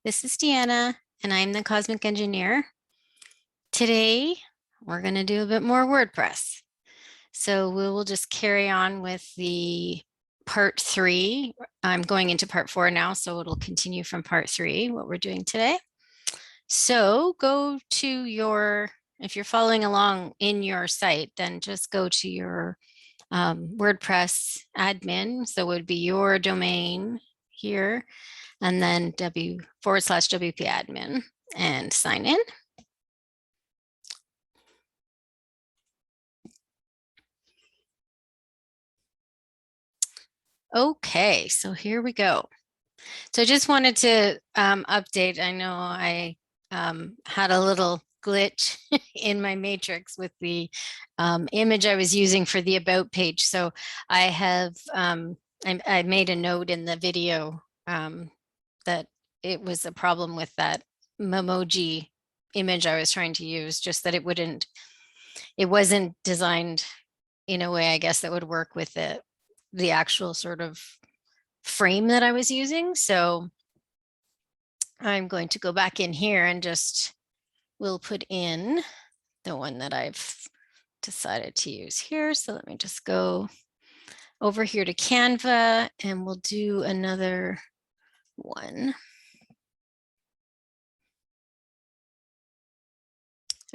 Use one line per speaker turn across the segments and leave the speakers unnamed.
This is Deanna, and I'm the Cosmic Engineer. Today, we're going to do a bit more WordPress. So we will just carry on with the part 3. I'm going into part 4 now, so it'll continue from part 3, what we're doing today. So go to your, if you're following along in your site, then just go to your WordPress admin. So it would be your domain here, and then /WP admin and sign in. Okay, so here we go. So I just wanted to update. I know I had a little glitch in my matrix with the image I was using for the about page. So I have, I made a note in the video that it was a problem with that Memoji image I was trying to use, just that it wasn't designed in a way, I guess, that would work with the actual sort of frame that I was using. So I'm going to go back in here and we'll put in the one that I've decided to use here. So let me just go over here to Canva and we'll do another one.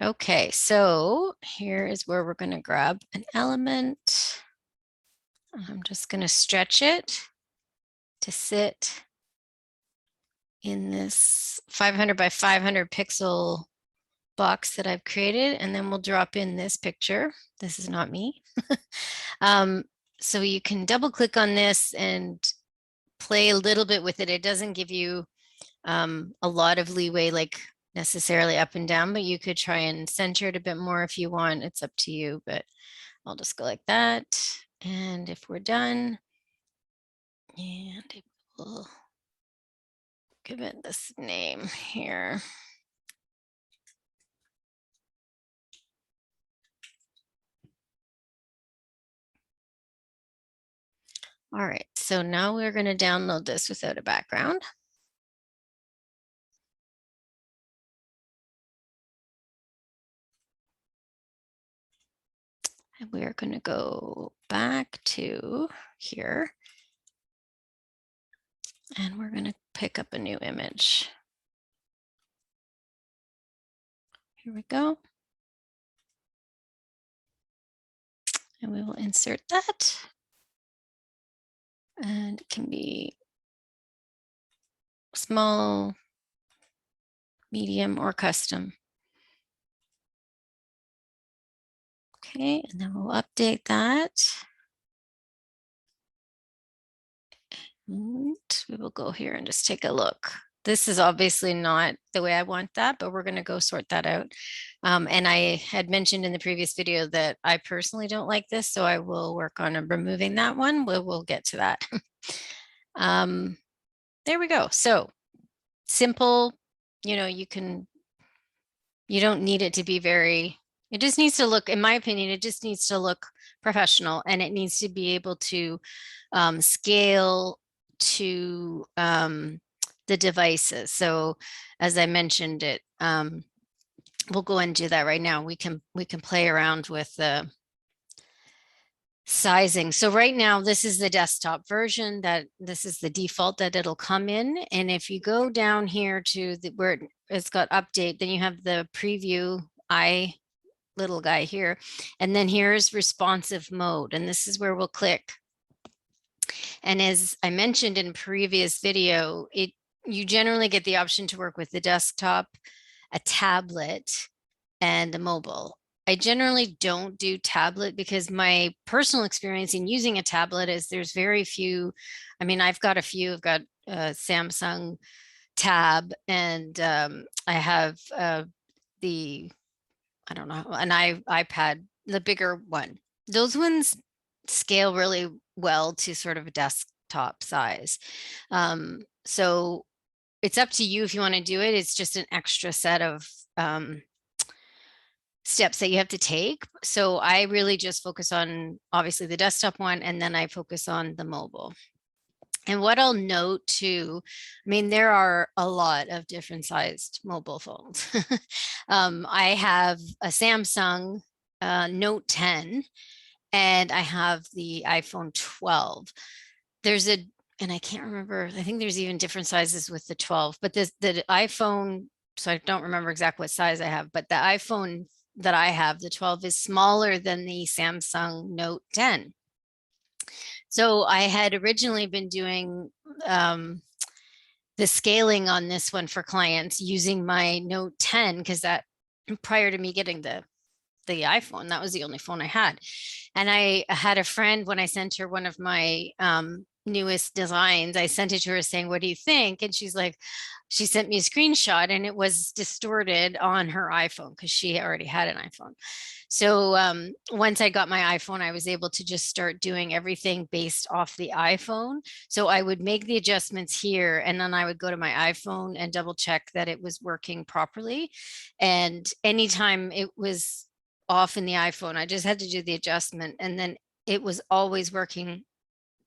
Okay, so here is where we're going to grab an element. I'm just going to stretch it to sit in this 500 by 500 pixel box that I've created, and then we'll drop in this picture. This is not me. So you can double click on this and play a little bit with it. It doesn't give you a lot of leeway, like necessarily up and down, but you could try and center it a bit more if you want. It's up to you, but I'll just go like that. And if we're done, and it will give it this name here. All right, so now we're going to download this without a background. And we're going to go back to here. And we're going to pick up a new image. Here we go. And we will insert that. And it can be small, medium, or custom. Okay, and then we'll update that. And we will go here and just take a look. This is obviously not the way I want that, but we're going to go sort that out. And I had mentioned in the previous video that I personally don't like this, so I will work on removing that one. We'll get to that. There we go. So simple, you don't need it to be it just needs to look, in my opinion, it just needs to look professional, and it needs to be able to scale to the devices. So as I mentioned it, we'll go and do that right now. We can play around with the sizing. So right now, this is the desktop version, this is the default that it'll come in. And if you go down here to where it's got update, then you have the preview little guy here. And then here's responsive mode. And this is where we'll click. And as I mentioned in previous video, you generally get the option to work with the desktop, a tablet, and a mobile. I generally don't do tablet because my personal experience in using a tablet is there's very few. I mean, I've got a few. I've got a Samsung Tab, and I have an iPad, the bigger one. Those ones scale really well to sort of a desktop size. So it's up to you if you want to do it. It's just an extra set of steps that you have to take. So I really just focus on obviously the desktop one, and then I focus on the mobile. And what I'll note too, I mean, there are a lot of different sized mobile phones. I have a Samsung Note 10 and I have the iPhone 12. There's a, and I can't remember, I think there's even different sizes with the 12, but the iPhone, so I don't remember exactly what size I have, but the iPhone that I have, the 12, is smaller than the Samsung Note 10. So I had originally been doing the scaling on this one for clients using my Note 10, because that, prior to me getting the iPhone, that was the only phone I had. And I had a friend, when I sent her one of my newest designs, I sent it to her saying, what do you think? And she's like, she sent me a screenshot and it was distorted on her iPhone because she already had an iPhone. So once I got my iPhone, I was able to just start doing everything based off the iPhone. So I would make the adjustments here and then I would go to my iPhone and double check that it was working properly. And anytime it was off in the iPhone, I just had to do the adjustment and then it was always working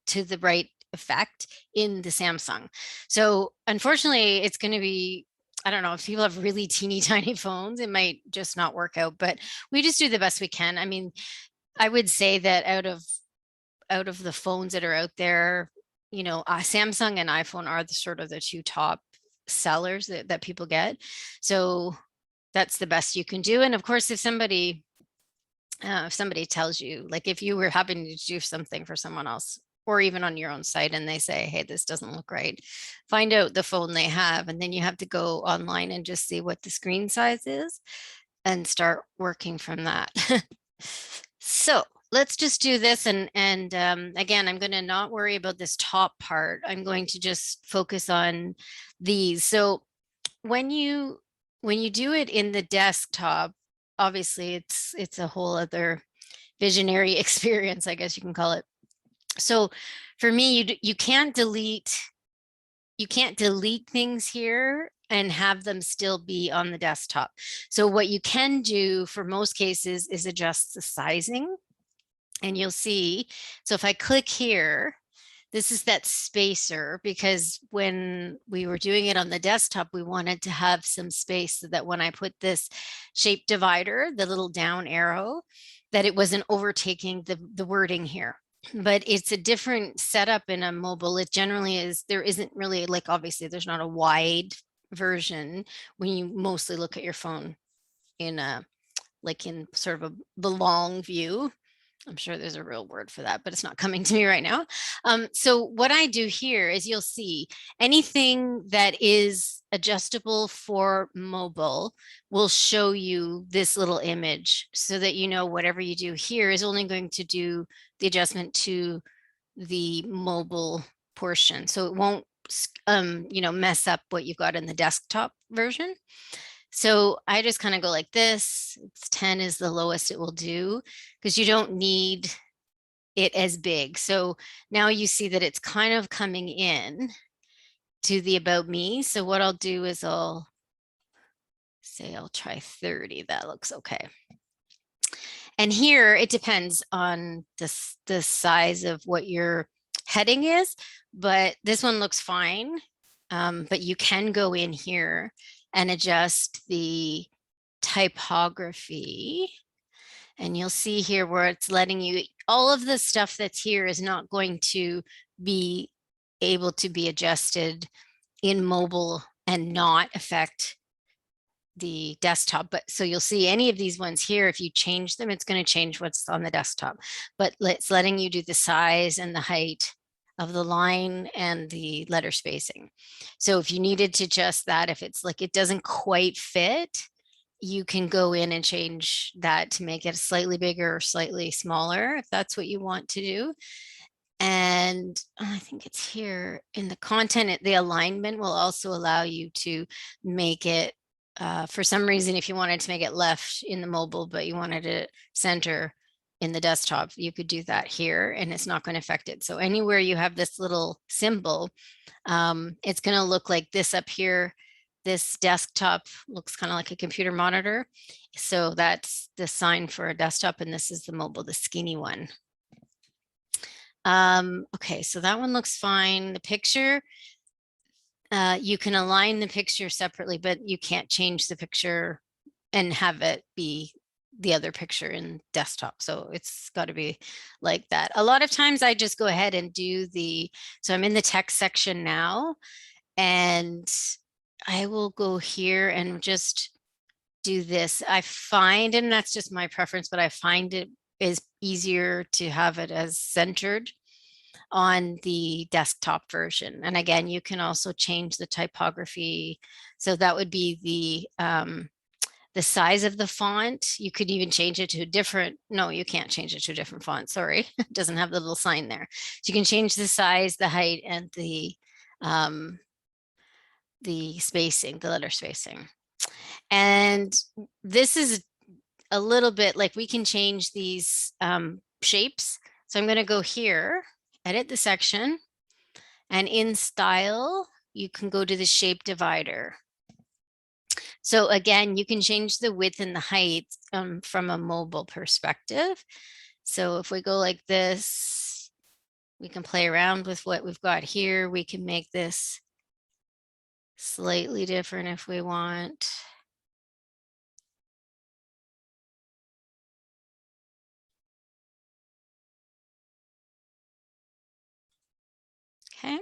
to the right effect in the Samsung. So unfortunately, it's going to be, I don't know, if people have really teeny tiny phones, it might just not work out, but we just do the best we can. I mean, I would say that out of the phones that are out there, you know, Samsung and iPhone are the sort of the two top sellers that people get. So that's the best you can do. And of course, if somebody tells you, like if you were having to do something for someone else or even on your own site and they say, hey, this doesn't look right, find out the phone they have. And then you have to go online and just see what the screen size is and start working from that. So let's just do this. And again, I'm going to not worry about this top part. I'm going to just focus on these. So when you do it in the desktop, obviously it's a whole other visionary experience, I guess you can call it. So for me, you can't delete things here and have them still be on the desktop. So what you can do for most cases is adjust the sizing. And you'll see, so if I click here, this is that spacer, because when we were doing it on the desktop, we wanted to have some space so that when I put this shape divider, the little down arrow, that it wasn't overtaking the wording here. But it's a different setup in a mobile. It generally is, there isn't really, like, obviously there's not a wide version when you mostly look at your phone in a, like in sort of the long view. I'm sure there's a real word for that, but it's not coming to me right now. So what I do here is, you'll see anything that is adjustable for mobile will show you this little image so that you know whatever you do here is only going to do the adjustment to the mobile portion. So it won't you know, mess up what you've got in the desktop version. So I just kind of go like this. It's 10 is the lowest it will do because you don't need it as big. So now you see that it's kind of coming in to the about me. So what I'll do is I'll say I'll try 30. That looks okay. And here it depends on the size of what your heading is, but this one looks fine. But you can go in here and adjust the typography. And you'll see here where it's letting you, all of the stuff that's here is not going to be able to be adjusted in mobile and not affect the desktop. But so you'll see any of these ones here, if you change them, it's going to change what's on the desktop. But it's letting you do the size and the height of the line and the letter spacing. So if you needed to adjust that, if it's like it doesn't quite fit, you can go in and change that to make it slightly bigger or slightly smaller, if that's what you want to do. And I think it's here in the content, the alignment will also allow you to make it, for some reason, if you wanted to make it left in the mobile, but you wanted it center in the desktop, you could do that here and it's not going to affect it. So anywhere you have this little symbol, it's going to look like this up here. This desktop looks kind of like a computer monitor. So that's the sign for a desktop. And this is the mobile, the skinny one. Okay, so that one looks fine. The picture, you can align the picture separately, but you can't change the picture and have it be the other picture in desktop. So it's got to be like that. A lot of times I just go ahead and do so I'm in the text section now, and I will go here and just do this. I find, and that's just my preference, but I find it is easier to have it as centered on the desktop version. And again, you can also change the typography. So that would be the size of the font. You could even change it to a different, no, you can't change it to a different font. Sorry, it doesn't have the little sign there. So you can change the size, the height, and the spacing, the letter spacing. And this is a little bit like we can change these shapes. So I'm going to go here, edit the section, and in style, you can go to the shape divider. So again, you can change the width and the height from a mobile perspective. So if we go like this, we can play around with what we've got here. We can make this slightly different if we want. Okay,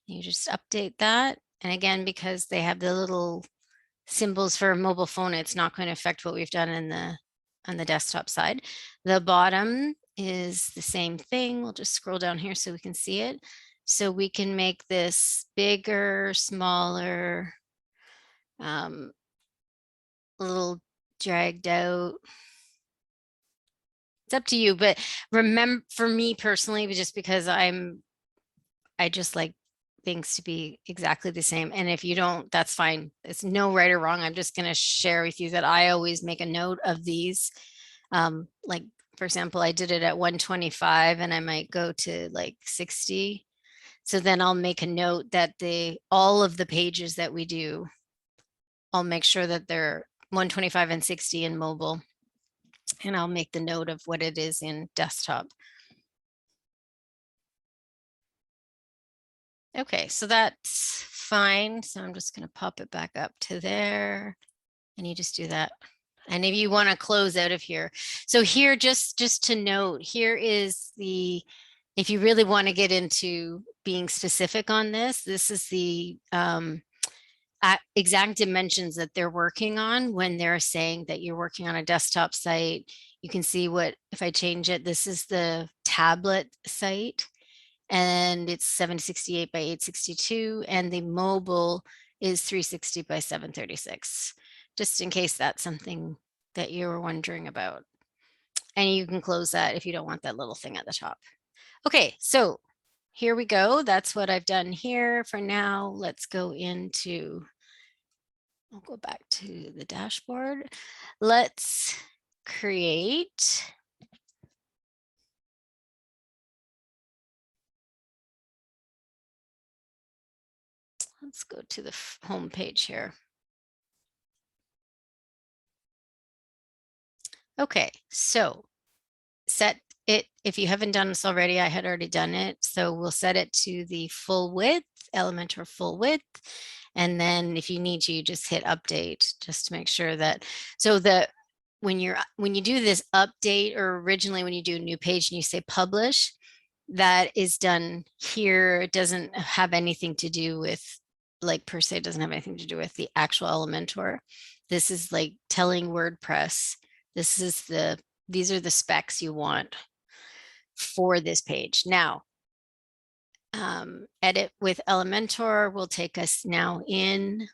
you just update that. And again, because they have the little symbols for a mobile phone, it's not going to affect what we've done on the desktop side. The bottom is the same thing. We'll just scroll down here so we can see it. So we can make this bigger, smaller, a little dragged out. It's up to you, but remember, for me personally, just because I just like things to be exactly the same. And if you don't, that's fine. It's no right or wrong. I'm just going to share with you that I always make a note of these. Like, for example, I did it at 125 and I might go to like 60. So then I'll make a note that all of the pages that we do, I'll make sure that they're 125 and 60 in mobile. And I'll make the note of what it is in desktop. Okay, so that's fine. So I'm just going to pop it back up to there. And you just do that. And if you want to close out of here. So here, just to note, here is if you really want to get into being specific on this, this is the exact dimensions that they're working on when they're saying that you're working on a desktop site. You can see if I change it, this is the tablet site. And it's 768 by 862, and the mobile is 360 by 736, just in case that's something that you were wondering about. And you can close that if you don't want that little thing at the top. Okay, so here we go. That's what I've done here for now. Let's go into, I'll go back to the dashboard. Let's create. Let's go to the home page here. Okay, so set it, if you haven't done this already, I had already done it. So we'll set it to the full width, Elementor full width. And then if you need to, you just hit update just to make sure that, so that when you do this update, or originally when you do a new page and you say publish, that is done here. It doesn't have anything to do with, like, per se, doesn't have anything to do with the actual Elementor. This is like telling WordPress, these are the specs you want for this page. Now, edit with Elementor will take us now in,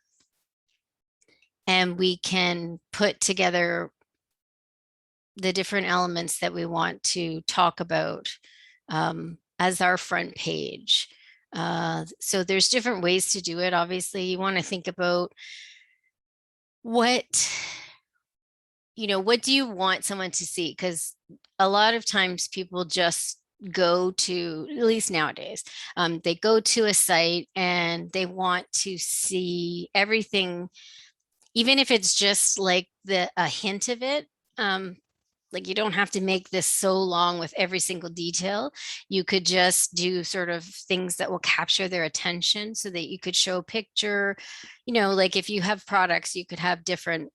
and we can put together the different elements that we want to talk about as our front page. So there's different ways to do it. Obviously, you want to think about what do you want someone to see? Because a lot of times people just go to, at least nowadays, they go to a site and they want to see everything, even if it's just like a hint of it. like, you don't have to make this so long with every single detail. You could just do sort of things that will capture their attention so that you could show a picture, like if you have products, you could have different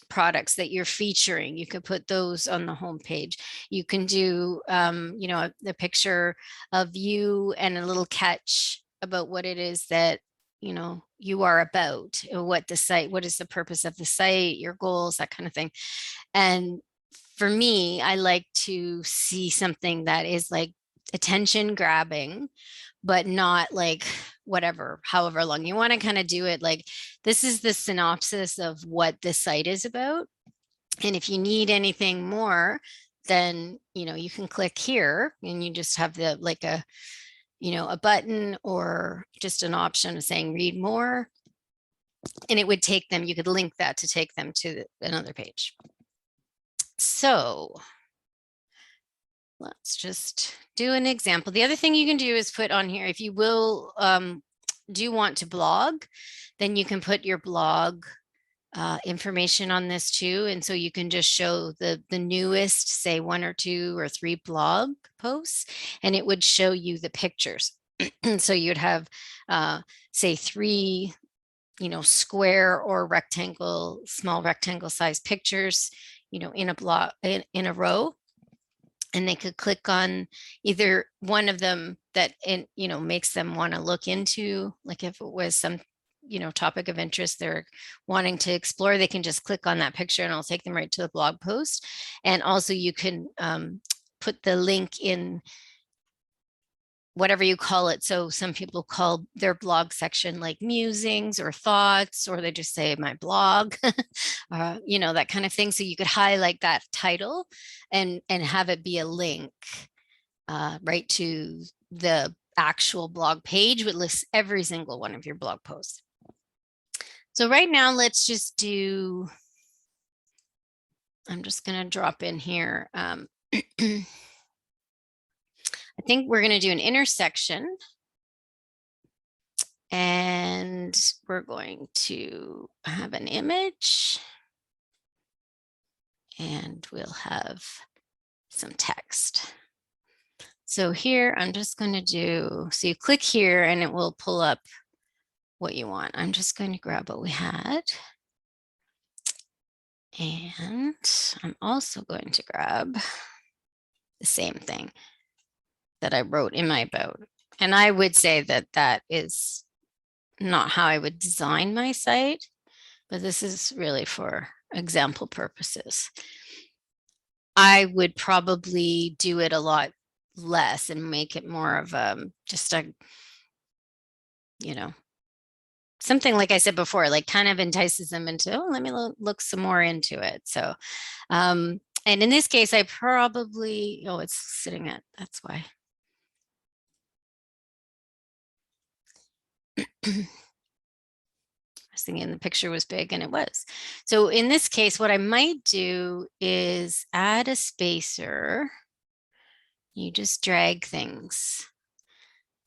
products that you're featuring. You could put those on the homepage. You can do, the picture of you and a little catch about what it is that you are about, or what is the purpose of the site, your goals, that kind of thing. And for me, I like to see something that is like attention grabbing, but not like whatever, however long you want to kind of do it. Like, this is the synopsis of what this site is about. And if you need anything more, then, you can click here and you just have a button or just an option of saying read more. And it would take them, you could link that to take them to another page. So let's just do an example. The other thing you can do is put on here, if you will, do want to blog, then you can put your blog information on this too. And so you can just show the newest, say 1 or 2 or 3 blog posts, and it would show you the pictures. So you'd have, say 3, square or rectangle, small rectangle size pictures, in a block, in a row. And they could click on either one of them that, makes them want to look into, like if it was some, topic of interest they're wanting to explore, they can just click on that picture and it'll take them right to the blog post. And also you can put the link in whatever you call it. So some people call their blog section like musings or thoughts, or they just say my blog, that kind of thing. So you could highlight that title and have it be a link right to the actual blog page, which lists every single one of your blog posts. So right now, let's just do, I'm just going to drop in here. I think we're going to do an intersection, and we're going to have an image, and we'll have some text. So here, I'm just going to do, so you click here and it will pull up what you want. I'm just going to grab what we had. And I'm also going to grab the same thing that I wrote in my about. And I would say that that is not how I would design my site, but this is really for example purposes. I would probably do it a lot less and make it more of just a, something like I said before, like kind of entices them into, oh, let me look some more into it. So, and in this case, I probably, it's sitting at, that's why. I was thinking the picture was big, and it was. So in this case, what I might do is add a spacer. You just drag things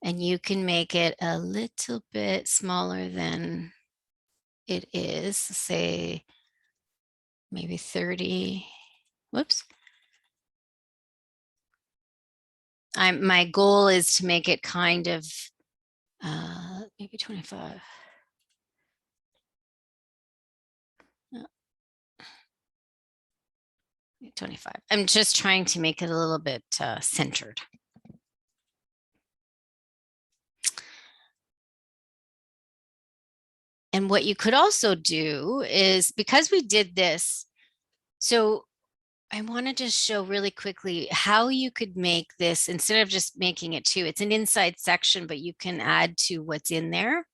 and you can make it a little bit smaller than it is, say maybe 30. Whoops. My goal is to make it kind of maybe 25. 25. I'm just trying to make it a little bit centered. And what you could also do is, because we did this, so I want to just show really quickly how you could make this, instead of just making it two, it's an inside section, but you can add to what's in there.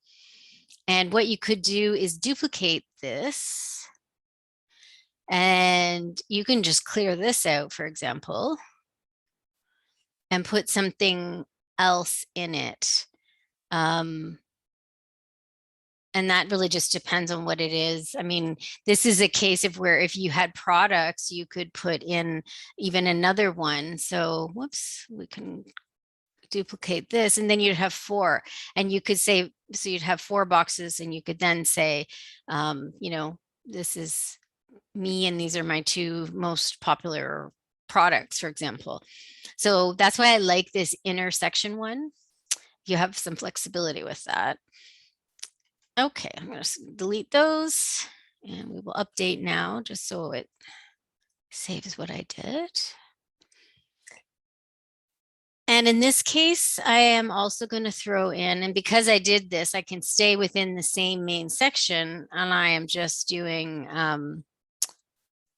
And what you could do is duplicate this. And you can just clear this out, for example, and put something else in it. And that really just depends on what it is. I mean, this is a case of where if you had products, you could put in even another one. So whoops, we can duplicate this, and then you'd have 4. And you could say, so you'd have 4 boxes, and you could then say, this is me, and these are my 2 most popular products, for example. So that's why I like this intersection one. You have some flexibility with that. Okay, I'm going to delete those and we will update now just so it saves what I did. And in this case, I am also going to throw in, and because I did this, I can stay within the same main section, and I am just doing,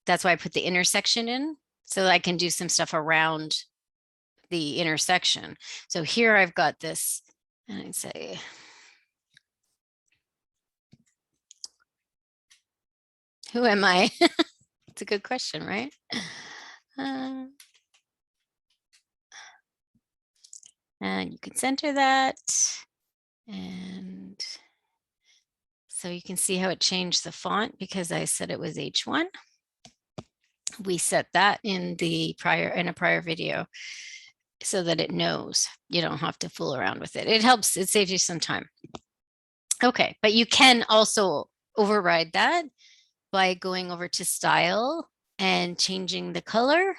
that's why I put the intersection in, so I can do some stuff around the intersection. So here I've got this, and I'd say, who am I? It's a good question, right? And you can center that. And so you can see how it changed the font because I said it was H1. We set that in a prior video so that it knows. You don't have to fool around with it. It helps, it saves you some time. Okay, but you can also override that by going over to style and changing the color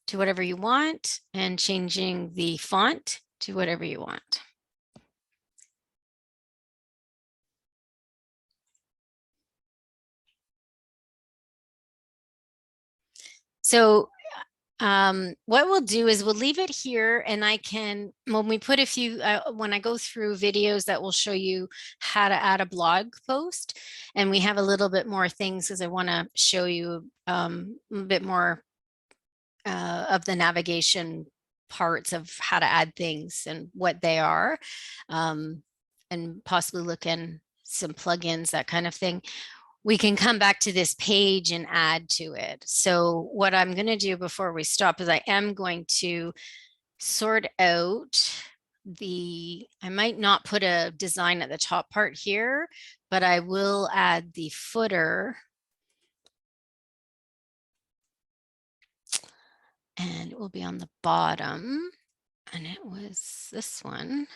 to whatever you want and changing the font to whatever you want. So what we'll do is we'll leave it here, and I can, when we put a few, when I go through videos that will show you how to add a blog post, and we have a little bit more things because I want to show you a bit more of the navigation parts of how to add things and what they are, and possibly look in some plugins, that kind of thing. We can come back to this page and add to it. So what I'm going to do before we stop is I am going to sort out I might not put a design at the top part here, but I will add the footer. And it will be on the bottom. And it was this one.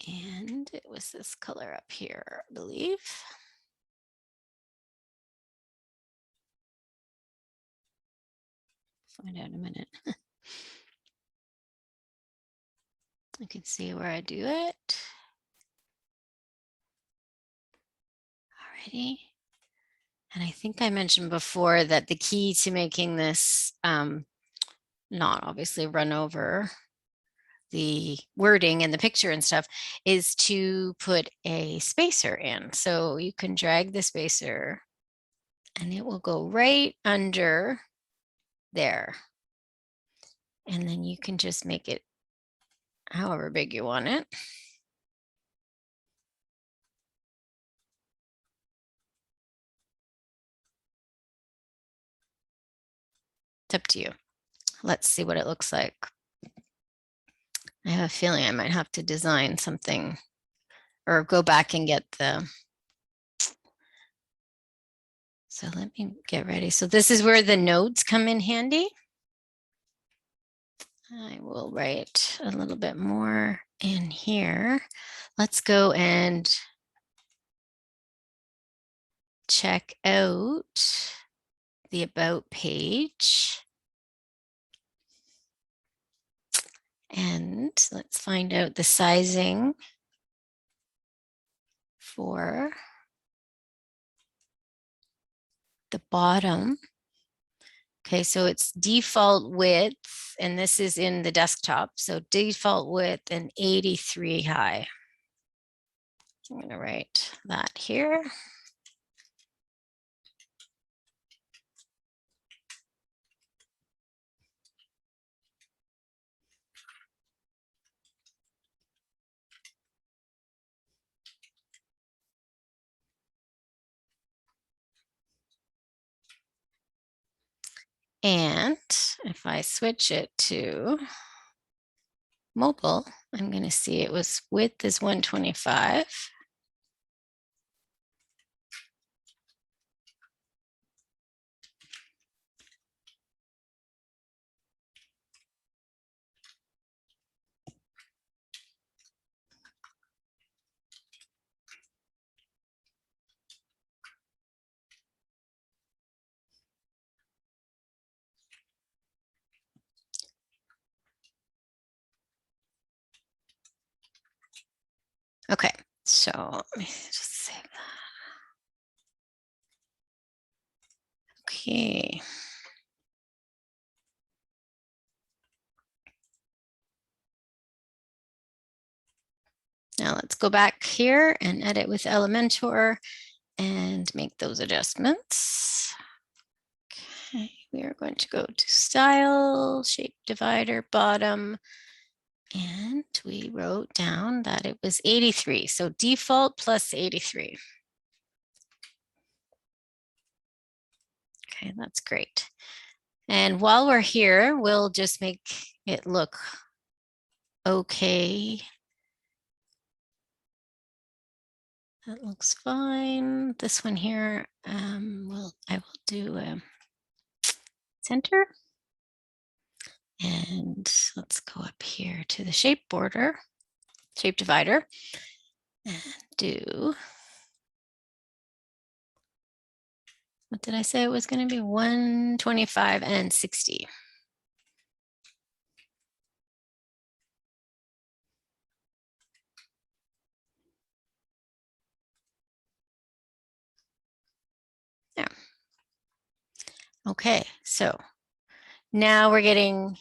And it was this color up here, I believe. Find out in a minute. You can see where I do it. Alrighty. And I think I mentioned before that the key to making this not obviously run over the wording and the picture and stuff is to put a spacer in. So you can drag the spacer and it will go right under there. And then you can just make it however big you want it. It's up to you. Let's see what it looks like. I have a feeling I might have to design something or go back and get the. So let me get ready. So this is where the nodes come in handy. I will write a little bit more in here. Let's go and check out the About page. And let's find out the sizing for the bottom. Okay, so it's default width, and this is in the desktop. So default width and 83 high. I'm going to write that here. And if I switch it to mobile, I'm going to see it was width is 125. So let me just save that. Okay. Now let's go back here and edit with Elementor and make those adjustments. Okay, we are going to go to style, shape divider, bottom, and we wrote down that it was 83. So default plus 83. Okay, that's great. And while we're here, we'll just make it look okay. That looks fine. This one here, I will do center. And let's go up here to the shape border, shape divider, and do, what did I say it was going to be? 125 and 60. Yeah. Okay, so now we're getting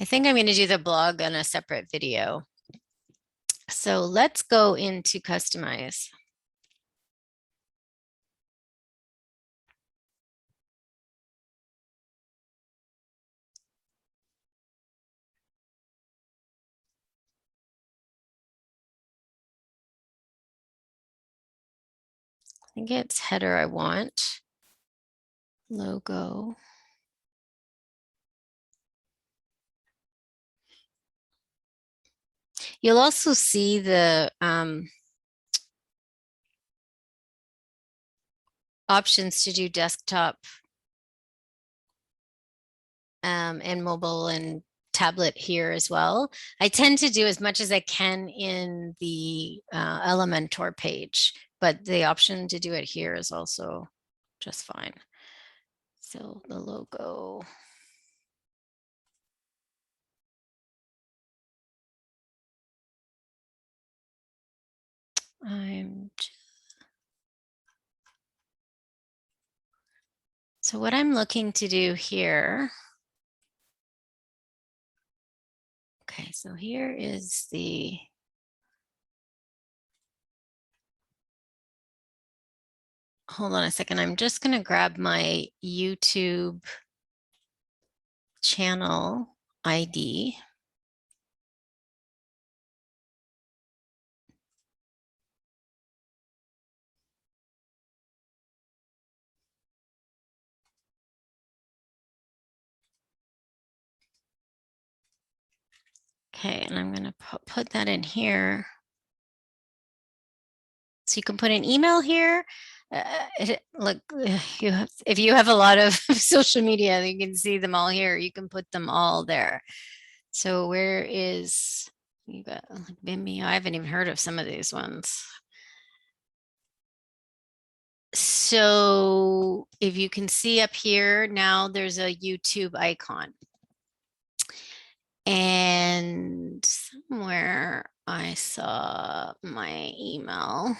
I think I'm going to do the blog on a separate video. So let's go into customize. I think it's header I want. Logo. You'll also see the options to do desktop and mobile and tablet here as well. I tend to do as much as I can in the Elementor page, but the option to do it here is also just fine. So the logo. So what I'm looking to do here. Okay, so here is the hold on a second. I'm just going to grab my YouTube channel ID. Okay, and I'm going to put that in here. So you can put an email here. Look, if you have a lot of social media, you can see them all here. You can put them all there. So where is, you got like Vimeo? I haven't even heard of some of these ones. So if you can see up here, now there's a YouTube icon. And somewhere I saw my email.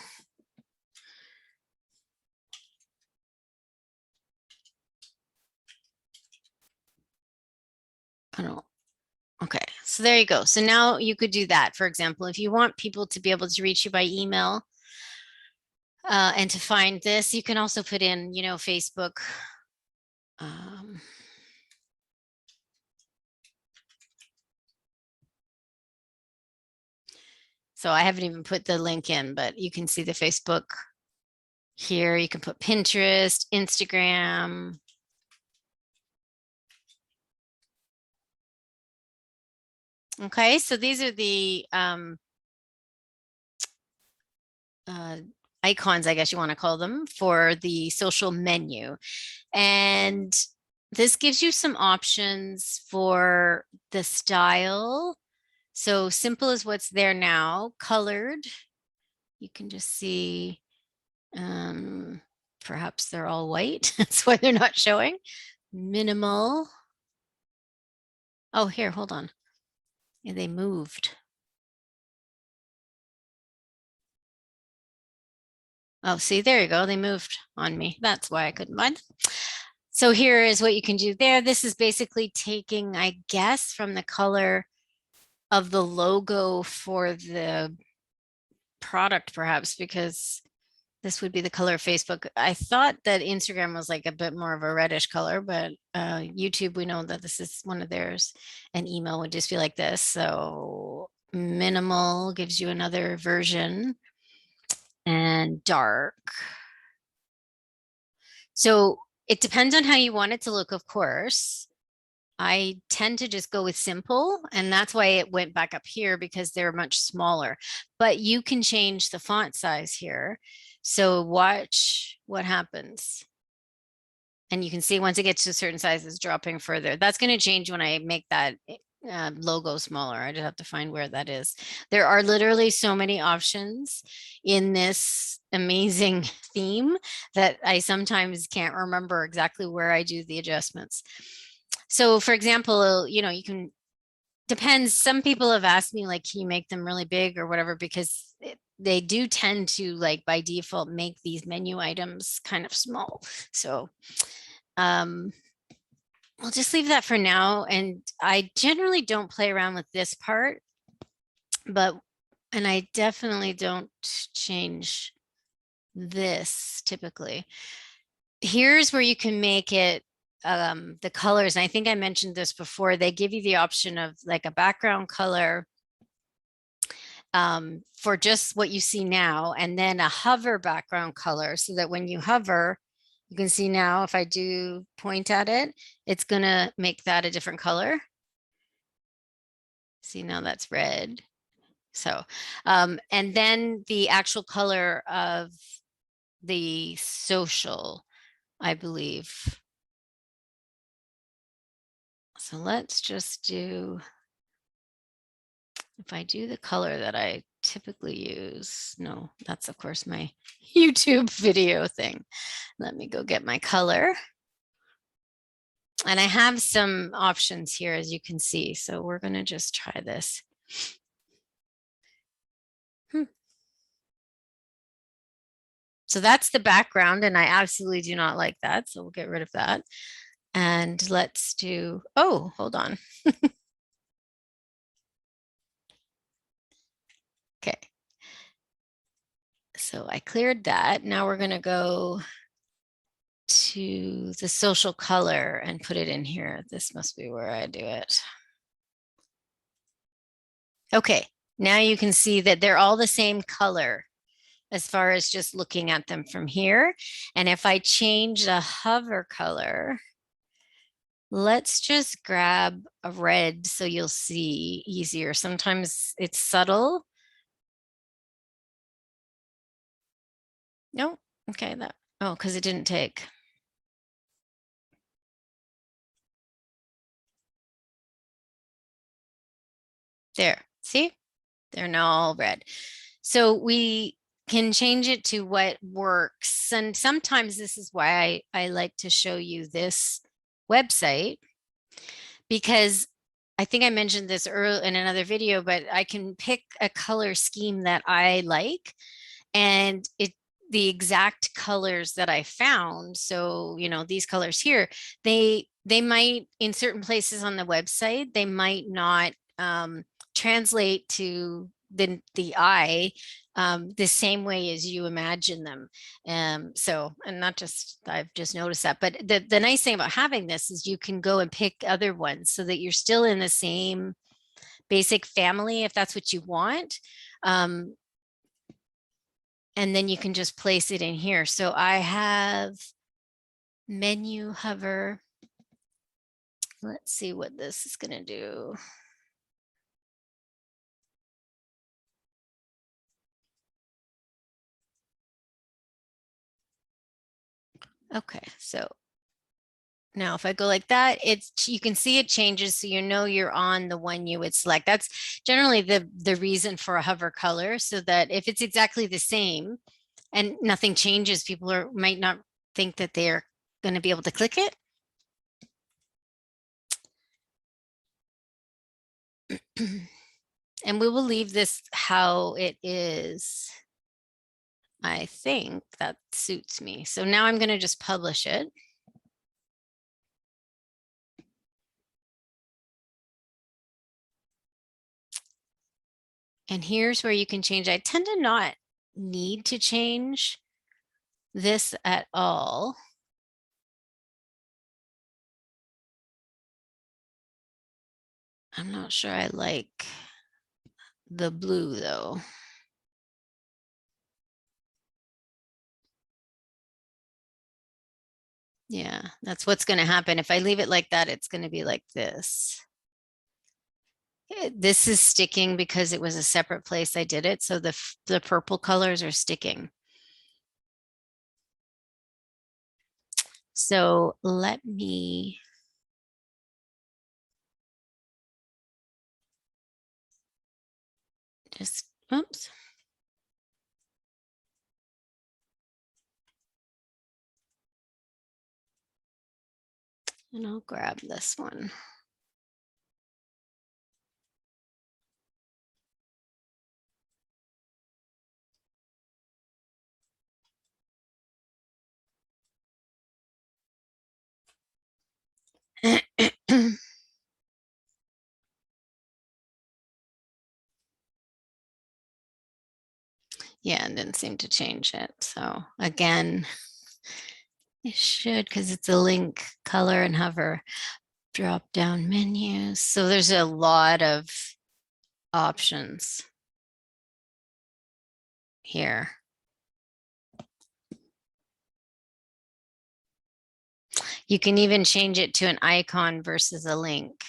I don't. Okay, so there you go. So now you could do that. For example, if you want people to be able to reach you by email and to find this, you can also put in, you know, Facebook. So I haven't even put the link in, but you can see the Facebook here. You can put Pinterest, Instagram. Okay, so these are the icons, I guess you want to call them, for the social menu. And this gives you some options for the style. So simple is what's there now. Colored, you can just see Perhaps they're all white. That's why they're not showing. Minimal. Oh, here, hold on. Yeah, they moved. Oh, see, there you go. They moved on me. That's why I couldn't find. So here is what you can do there. This is basically taking, I guess, from the color of the logo for the product, perhaps, because this would be the color of Facebook. I thought that Instagram was like a bit more of a reddish color, but YouTube, we know that this is one of theirs, and email would just be like this. So minimal gives you another version, and dark. So it depends on how you want it to look, of course. I tend to just go with simple, and that's why it went back up here, because they're much smaller. But you can change the font size here. So watch what happens. And you can see once it gets to a certain size, it's dropping further. That's going to change when I make that logo smaller. I just have to find where that is. There are literally so many options in this amazing theme that I sometimes can't remember exactly where I do the adjustments. So for example, you know, you can, depends. Some people have asked me, like, can you make them really big or whatever, because they do tend to, like, by default, make these menu items kind of small. So we'll just leave that for now. And I generally don't play around with this part, and I definitely don't change this typically. Here's where you can make it the colors. And I think I mentioned this before. They give you the option of like a background color for just what you see now, and then a hover background color, so that when you hover, you can see now, if I do point at it, it's going to make that a different color. See, now that's red. So, and then the actual color of the social, I believe. So let's just do, if I do the color that I typically use, no, that's of course my YouTube video thing. Let me go get my color. And I have some options here, as you can see. So we're going to just try this. So that's the background, and I absolutely do not like that. So we'll get rid of that. And let's do, oh, hold on. Okay. So I cleared that. Now we're going to go to the social color and put it in here. This must be where I do it. Okay, now you can see that they're all the same color as far as just looking at them from here. And if I change the hover color, let's just grab a red so you'll see easier. Sometimes it's subtle. No, okay, that, oh, because it didn't take. There, see? They're now all red. So we can change it to what works. And sometimes this is why I like to show you this website, because I think I mentioned this earlier in another video, but I can pick a color scheme that I like, and the exact colors that I found. So, you know, these colors here, they might, in certain places on the website, they might not translate to the eye the same way as you imagine them. So, and not just, I've just noticed that, but the nice thing about having this is you can go and pick other ones so that you're still in the same basic family, if that's what you want. And then you can just place it in here. So I have menu hover. Let's see what this is going to do. Okay, so now if I go like that, you can see it changes, so you know you're on the one you would select. That's generally the reason for a hover color, so that if it's exactly the same and nothing changes, people might not think that they're going to be able to click it. And we will leave this how it is. I think that suits me. So now I'm going to just publish it. And here's where you can change. I tend to not need to change this at all. I'm not sure I like the blue though. Yeah, that's what's going to happen. If I leave it like that, it's going to be like this. This is sticking because it was a separate place I did it. So the purple colors are sticking. So let me just, oops. And I'll grab this one. Yeah, it didn't seem to change it. So again, it should, because it's a link, color and hover, drop down menus. So there's a lot of options here. You can even change it to an icon versus a link.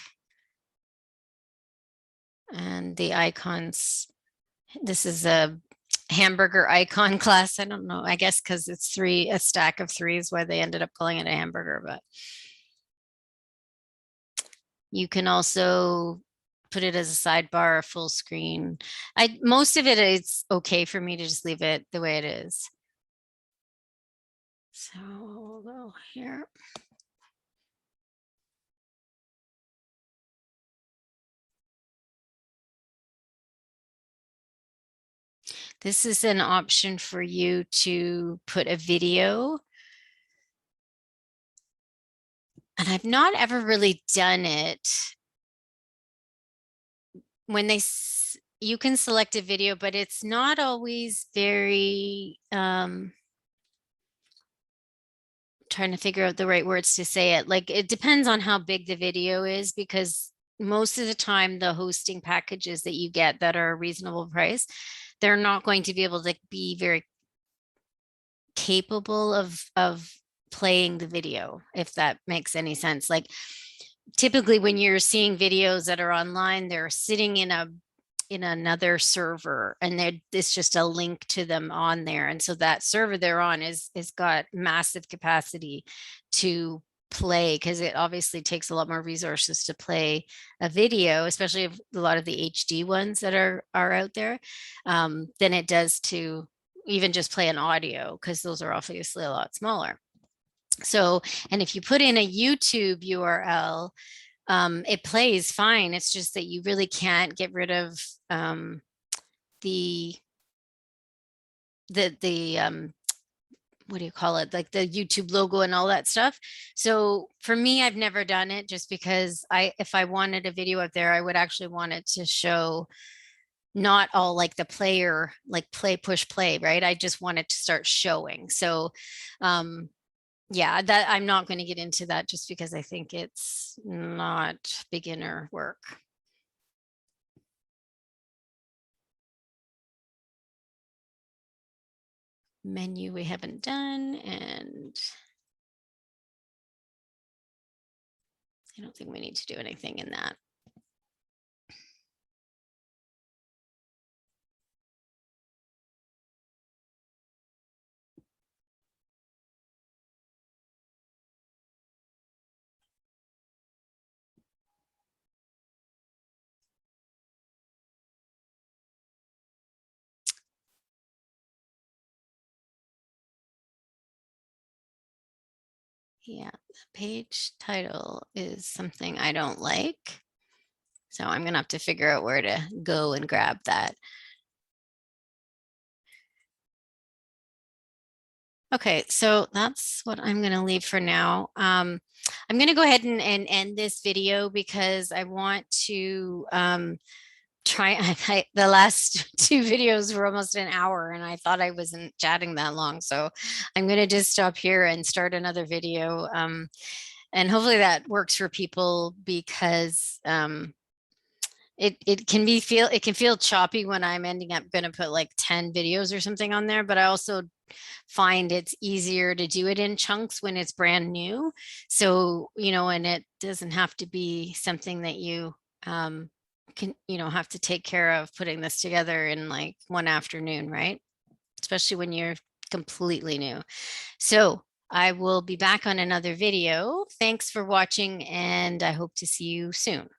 And the icons, this is a hamburger icon class. I don't know, I guess because it's a stack of threes, why they ended up calling it a hamburger, but you can also put it as a sidebar or full screen. Most of it is okay for me to just leave it the way it is. So we'll go here. This is an option for you to put a video. And I've not ever really done it. When you can select a video, but it's not always very, trying to figure out the right words to say it. Like it depends on how big the video is, because most of the time the hosting packages that you get that are a reasonable price, they're not going to be able to be very capable of playing the video, if that makes any sense. Like typically when you're seeing videos that are online, they're sitting in another server, and it's just a link to them on there. And so that server they're on is got massive capacity to play, because it obviously takes a lot more resources to play a video, especially if a lot of the HD ones that are out there, than it does to even just play an audio, because those are obviously a lot smaller. So, and if you put in a YouTube URL, it plays fine. It's just that you really can't get rid of the what do you call it? Like the YouTube logo and all that stuff. So for me, I've never done it, just because if I wanted a video up there, I would actually want it to show not all like the player, like play, push, play, right? I just want it to start showing. So yeah, that I'm not going to get into that, just because I think it's not beginner work. Menu we haven't done, and I don't think we need to do anything in that. Yeah, the page title is something I don't like. So I'm gonna have to figure out where to go and grab that. Okay, so that's what I'm going to leave for now. I'm going to go ahead and end this video because I want to try. The last two videos were almost an hour and I thought I wasn't chatting that long. So I'm going to just stop here and start another video. And hopefully that works for people because it can feel choppy when I'm ending up going to put like 10 videos or something on there, but I also find it's easier to do it in chunks when it's brand new. So, and it doesn't have to be something that you can, have to take care of putting this together in like one afternoon, right? Especially when you're completely new. So I will be back on another video. Thanks for watching, and I hope to see you soon.